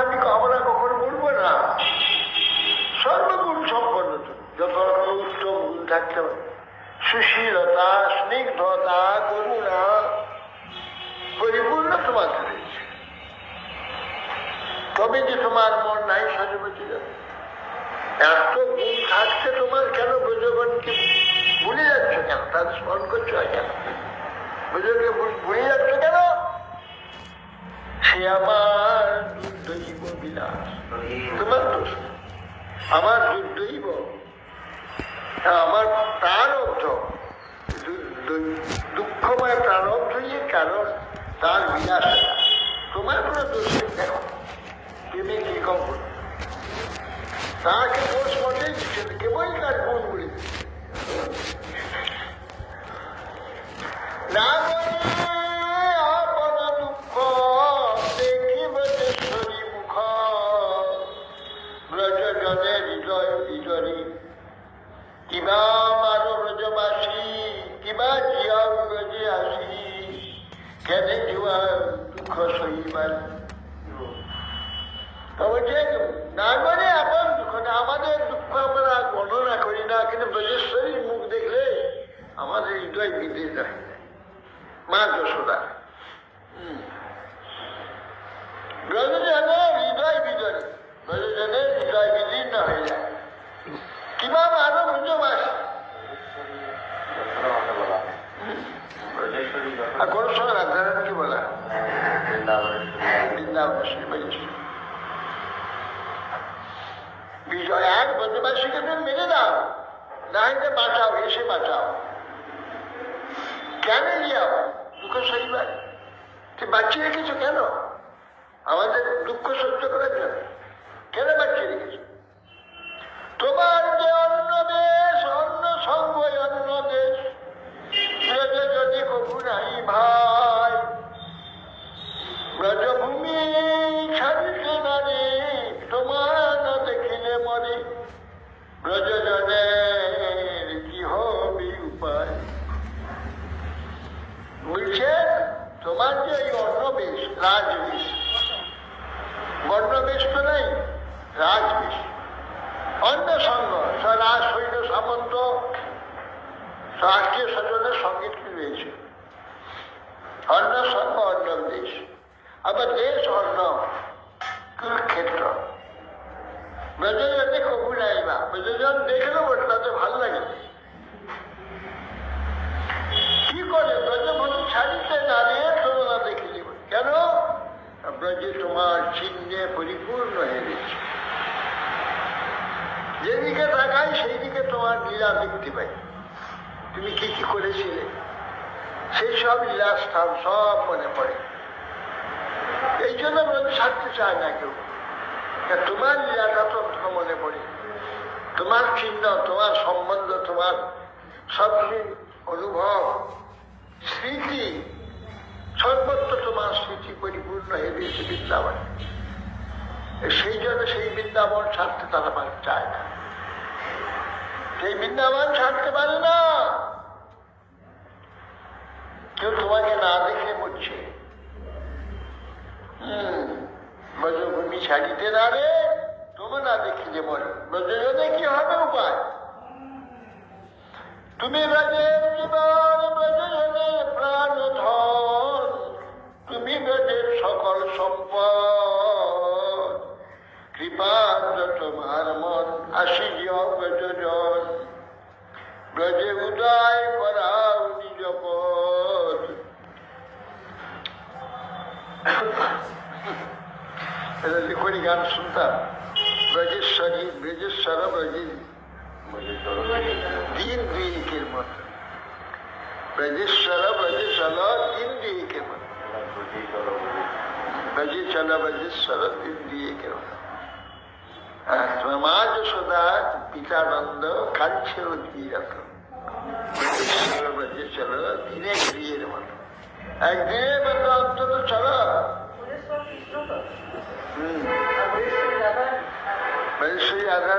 আমি আমরা কখনো বলবো না। সর্বগুণ সম্পন্ন যত রকম উত্তম গুণ থাকতে পারে, সুশীলতা, স্নিগ্ধতা, করুণা পরিপূর্ণ তোমার রয়েছে। তবে যে তোমার মন নাই সজবচি যাবে। এত গুণ থাকতে তোমার কেন ব্রজগণকে ভুলে যাচ্ছ কেন? তাদের স্মরণ করছো কেন? ব্রজকে ভুলে যাচ্ছ কেন? সে আমার দুর্দৈব বিলাস। তোমার দোষ, আমার দুর্দৈব, আমার প্রারব্ধ, দুঃখময় প্রারব্ধই কারণ তার বিলাস। তোমার কোনো দোষ কেন? তুমি কিরকম করো? তাকে দোষ মতেই দিচ্ছে, কেবলই তার গুণগুলি না আপন দুঃখ দেখিব দেশ্বরী মুখ ব্রজজনে হৃদয় বিজরী কিবা মানো ব্রজবাসী কিবা জিয়া ব্রজে আসি কেনে জীবা দুঃখ সহিবার। বলছে না মানে আপন দুঃখ না, আমাদের দুঃখ আমরা গণনা করি না, কিন্তু ব্রজেশ্বরীর মুখ দেখলে আমাদের হৃদয় বিদীর্ণ হয়ে যায়। মা যশোদা ব্রজজনের হৃদয় বিজরী, ব্রজজনের হৃদয় বিদীর্ণ হয়ে যায়। কিবা মানো ব্রজবাসী, আর কোন সময় রাধারান কি বলা বৃন্দাবনেশ্বরী ব্রজেশ্বরী বিজয়। আর ব্রজবাসীকে তুমি মেরে দাও, না হইতে বাঁচাও, এসে বাঁচাও। কেন যাও দুঃখ সহিবার? তুই বাঁচিয়ে রেখেছো কেন? আমাদের দুঃখ সহ্য করার জন্য কেন বাঁচিয়ে রেখেছো? তোমার যে অন্য দেশ, অন্য সঙ্গ, অন্য দেশ, যদি কবু নাই ভাই, ব্রজভূমি ছাড়িতে নারী তোমার না দেখিলে মরে, ব্রজজনের কি হবে উপায়? বলছেন তোমার যে এই অন্নবেশ, রাজবেশ, বর্ণবেশ তো নাই, রাজবেশ, অন্য সঙ্গ, রাজ সৈন্য সামন্ত, আত্মীয় স্বজনের সঙ্গীত রয়েছে। অন্য সঙ্গ অন্য দেশ, আবার দেশ অন্য কুরুক্ষেত্র। ব্রজজনে কবু নাই বা, ব্রজজন দেখলেও তাতে ভালো লাগে। কি করে? ব্রজভূমি ছাড়িতে দাঁড়িয়ে তোমরা দেখে দিব কেন? ব্রজে তোমার চিহ্নে পরিপূর্ণ হয়ে গেছে। যেদিকে তাকাই সেই দিকে তোমার লীলা দেখতে পাই। তুমি কি কি করেছিলে সেই সব লীলাস্থান সব মনে পড়ে। এই জন্য ব্রজ ছাড়তে চায় না কেউ। তোমার লীলাটা তো মনে পড়ে, তোমার চিহ্ন, তোমার সম্বন্ধ, তোমার সবকিছু অনুভব, স্মৃতি, সর্বত্র তোমার স্মৃতি পরিপূর্ণ হয়ে গেছে বৃন্দাবন। সেই জন্য সেই বৃন্দাবন ছাড়তে তারা চায় না, সেই বৃন্দাবন ছাড়তে পারে না। কেউ তোমাকে না দেখে মরছে। ব্রজভূমি ছাড়িতে না রে, তোমার না দেখিলে মরে, ব্রজজনে কি হবে উপায়? তুমি ব্রজের জীবন, ব্রজজনের প্রাণ ধন, তুমি ব্রজের সকল সম্পদ, কৃপাদ্র তোমার মন আসিও ব্রজজন, ব্রজে উদয় করাও নিজ পদ। লিখনি গান শুনতাম, ব্রজেশ্বরী ব্রজেশ্বর ব্রজে দিন দুইকের মতো, ব্রজেশ্বর ব্রজেশ্বর দিন দুইকের মতো, ব্রজে চল ব্রজেশ্বর দিন দুইকের মতো। মা যশোদা পিতানন্দ কাঁদছে অধীরত, ব্রজেশ্বর ব্রজেশ্বর দিনে গৃহের মতো, একদিনের মতো অন্তত চলো। ব্রজেশ্বরী রাধা